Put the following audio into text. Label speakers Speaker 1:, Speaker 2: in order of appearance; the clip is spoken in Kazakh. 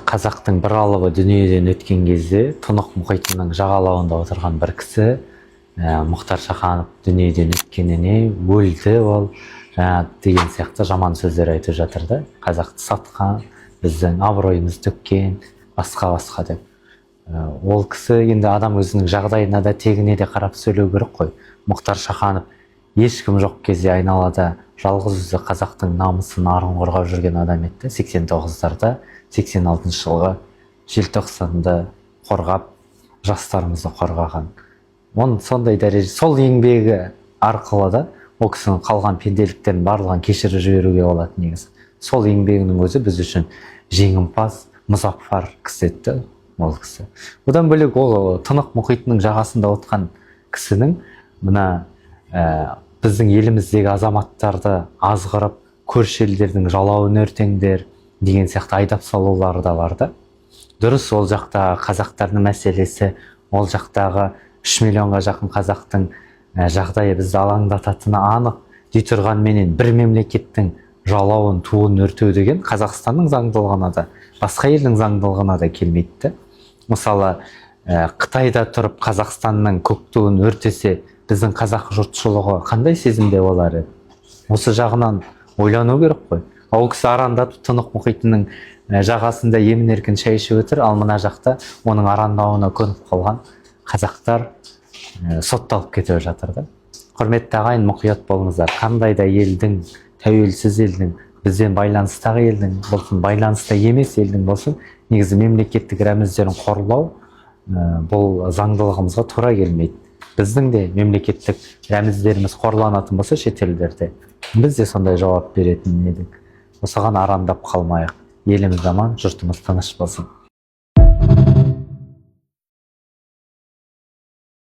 Speaker 1: Қазақтың бір алыбы дүниеден өткен кезде Тынық мұхитының жағалауында отырған бір кісі Мұхтар Шаханов дүниеден өткеніне өлді ол деген сияқты жаман сөздер айтып жатыр да. Қазақты сатқан, біздің абыройымызды төккен, басқа деп. Ол кісі енді адам өзінің жағдайына да тегіне де қарап сөйлеу керек қой. Мұхтар Шаханов ешкім жоқ кезде айналада жалғыз өзі қазақтың намысын арын қорғап жүрген адам еді. 89-дарда 86 жылғы желтоқсанда қорғап, жастарымызды қорғаған. Оның сондай дәреже, сол еңбегі арқылы да ол кісінің қалған пенделіктерін барлығын кешіріп жіберуге болады негізі. Сол еңбегінің өзі біз үшін жеңімпаз, мұзаффар кісі еді ол кісі. Одан бөлек ол Тынық мұхитының жағасында отқан кісінің мына біздің еліміздегі азаматтарды азғырып, көрші елдердің жалауын өртеңдер деген сияқты айдап салулары да бар да. Дұрыс, ол жақтағы қазақтардың мәселесі, ол жақтағы 3 миллионға жақын қазақтың жағдайы бізді алаңдататыны анық. Дей тұрғанменен бір мемлекеттің жалауын, туын өртеу деген Қазақстанның заңдылығына да, басқа елдің заңдылығына да келмейді. Мысалы, Қытайда тұрып Қазақстанның көк туын өртесе, біздің қазақ жұртшылығы қандай сезімде болар еді? Осы жағынан ойлану керек қой. Ол кісі арандатып Тынық мұхитының жағасында емін-еркін шай ішіп отыр, ал мына жақта оның арандауына көніп қалған қазақтар сотталып кетіп жатыр да. Құрметті ағайын, мұқият болыңыздар. Қандай да елдің, тәуелсіз елдің, бізбен байланыстағы елдің болсын, байланысты емес елдің болсын, негізі мемлекеттік рәміздерін қорлау бұл заңдылығымызға тура келмейді. Біздің де мемлекеттік рәміздеріміз қорланатын болса шетелдерде, біз де сондай жауап беретін едік. Осыған арандап қалмайық. Еліміз аман, жұртымыз тыныш болсын.